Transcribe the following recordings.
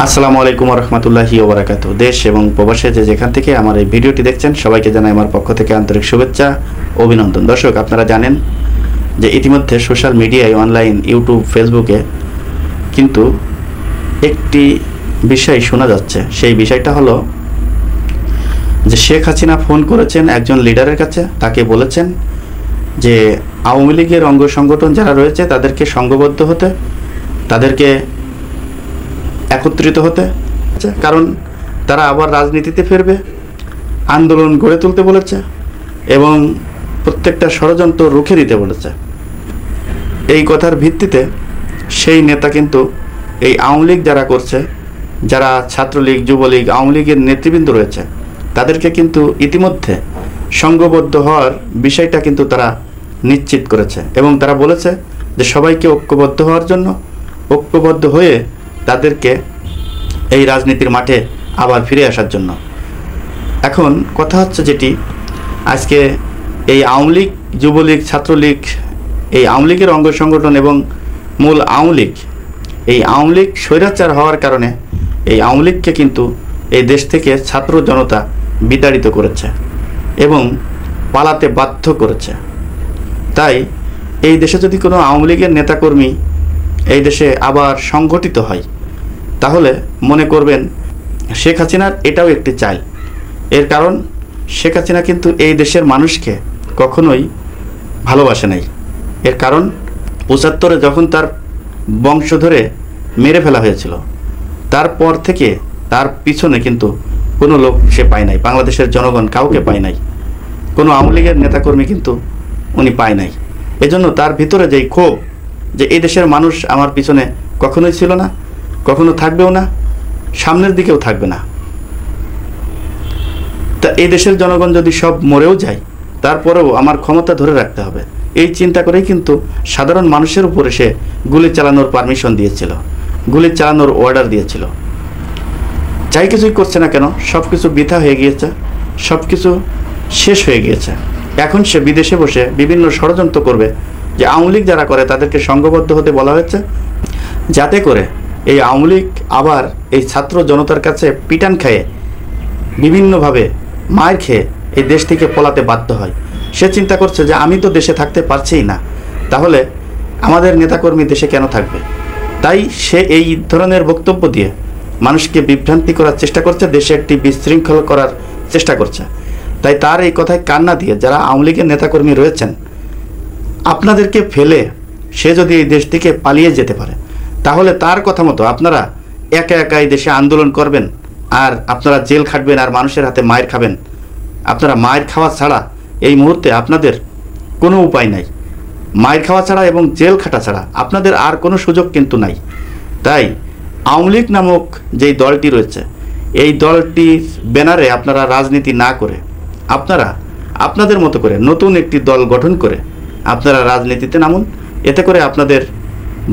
আসসালামু আলাইকুম রহমতুল্লাহি ওবরাকাতু। দেশ এবং প্রবাসে যেখান থেকে আমার এই ভিডিওটি দেখছেন সবাইকে জানাই আমার পক্ষ থেকে আন্তরিক শুভেচ্ছা, অভিনন্দন। দর্শক, আপনারা জানেন যে ইতিমধ্যে সোশ্যাল মিডিয়ায়, অনলাইন, ইউটিউব, ফেসবুকে কিন্তু একটি বিষয় শোনা যাচ্ছে। সেই বিষয়টা হলো যে শেখ হাসিনা ফোন করেছেন একজন লিডারের কাছে, তাকে বলেছেন যে আওয়ামী লীগের অঙ্গ সংগঠন যারা রয়েছে তাদেরকে সংঘবদ্ধ হতে, তাদেরকে একত্রিত হতে, কারণ তারা আবার রাজনীতিতে ফিরবে, আন্দোলন গড়ে তুলতে বলেছে এবং প্রত্যেকটা ষড়যন্ত্র রুখে দিতে বলেছে। এই কথার ভিত্তিতে সেই নেতা কিন্তু এই আওয়ামী লীগ যারা করছে, যারা ছাত্রলীগ, যুবলীগ, আওয়ামী লীগের নেতৃবৃন্দ রয়েছে, তাদেরকে কিন্তু ইতিমধ্যে সংঘবদ্ধ হওয়ার বিষয়টা কিন্তু তারা নিশ্চিত করেছে এবং তারা বলেছে যে সবাইকে ঐক্যবদ্ধ হওয়ার জন্য, ঐক্যবদ্ধ হয়ে তাদেরকে এই রাজনীতির মাঠে আবার ফিরে আসার জন্য। এখন কথা হচ্ছে যেটি, আজকে এই আওয়ামী লীগ, যুবলীগ, ছাত্রলীগ, এই আওয়ামী লীগের অঙ্গ সংগঠন এবং মূল আওয়ামী লীগ, এই আওয়ামী লীগ স্বৈরাচার হওয়ার কারণে এই আওয়ামী লীগকে কিন্তু এই দেশ থেকে ছাত্র জনতা বিতাড়িত করেছে এবং পালাতে বাধ্য করেছে। তাই এই দেশে যদি কোনো আওয়ামী লীগের নেতাকর্মী এই দেশে আবার সংগঠিত হয়, তাহলে মনে করবেন শেখ হাসিনার এটাও একটি চাল। এর কারণ শেখ হাসিনা কিন্তু এই দেশের মানুষকে কখনোই ভালোবাসে নাই। এর কারণ ৭৫-এ যখন তার বংশ ধরে মেরে ফেলা হয়েছিল, তারপর থেকে তার পিছনে কিন্তু কোনো লোক সে পায় নাই, বাংলাদেশের জনগণ কাউকে পায় নাই, কোনো আওয়ামী লীগের নেতাকর্মী কিন্তু উনি পায় নাই। এজন্য তার ভিতরে যেই ক্ষোভ যে এই দেশের মানুষ আমার পিছনে কখনোই ছিল না, কখনো থাকবেও না, সামনের দিকেও থাকবে না। তা এই দেশের জনগণ যদি সব মরেও যায়, তারপরেও আমার ক্ষমতা ধরে রাখতে হবে, এই চিন্তা করেই কিন্তু সাধারণ মানুষের উপরে সে গুলি চালানোর পারমিশন দিয়েছিল, গুলি চালানোর অর্ডার দিয়েছিল। যাই কিছুই করছে না কেন, সব কিছু বৃথা হয়ে গিয়েছে, সব কিছু শেষ হয়ে গিয়েছে। এখন সে বিদেশে বসে বিভিন্ন ষড়যন্ত্র করবে যে আওয়ামী লীগ যারা করে তাদেরকে সংঘবদ্ধ হতে বলা হয়েছে, যাতে করে এই আওয়ামী লীগ আবার এই ছাত্র জনতার কাছে পিটান খেয়ে, বিভিন্নভাবে মার খেয়ে এই দেশ থেকে পলাতে বাধ্য হয়। সে চিন্তা করছে যে আমি তো দেশে থাকতে পারছিই না, তাহলে আমাদের নেতাকর্মী দেশে কেন থাকবে। তাই সে এই ধরনের বক্তব্য দিয়ে মানুষকে বিভ্রান্তি করার চেষ্টা করছে, দেশে একটি বিশৃঙ্খল করার চেষ্টা করছে। তাই তার এই কথায় কান্না দিয়ে যারা আওয়ামী লীগের নেতাকর্মী রয়েছেন, আপনাদেরকে ফেলে সে যদি এই দেশ থেকে পালিয়ে যেতে পারে, তাহলে তার কথা মতো আপনারা একা একা এই দেশে আন্দোলন করবেন, আর আপনারা জেল খাটবেন, আর মানুষের হাতে মায়ের খাবেন। আপনারা মায়ের খাওয়া ছাড়া এই মুহূর্তে আপনাদের কোনো উপায় নাই, মায়ের খাওয়া ছাড়া এবং জেল খাটা ছাড়া আপনাদের আর কোনো সুযোগ কিন্তু নাই। তাই আওয়ামী লীগ নামক যেই দলটি রয়েছে, এই দলটির ব্যানারে আপনারা রাজনীতি না করে আপনারা আপনাদের মতো করে নতুন একটি দল গঠন করে আপনারা রাজনীতিতে নামুন। এতে করে আপনাদের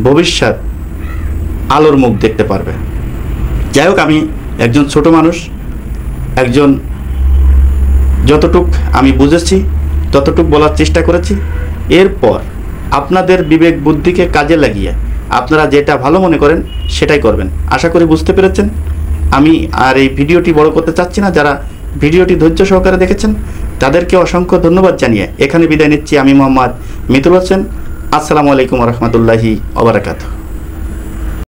ভবিষ্যৎ আলোর মুখ দেখতে পারবে। যাই হোক, আমি একজন ছোট মানুষ, একজন যতটুক আমি বুঝেছি ততটুক বলার চেষ্টা করেছি। এরপর আপনাদের বিবেক বুদ্ধিকে কাজে লাগিয়ে আপনারা যেটা ভালো মনে করেন সেটাই করবেন। আশা করি বুঝতে পেরেছেন। আমি আর এই ভিডিওটি বড় করতে চাচ্ছি না। যারা ভিডিওটি ধৈর্য সহকারে দেখেছেন তাদেরকে অসংখ্য ধন্যবাদ জানিয়ে এখানে বিদায় নিচ্ছি। আমি মোহাম্মদ মিতুল হোসেন। আসসালামু আলাইকুম রহমতুল্লাহি ওয়া বারাকাতুহু।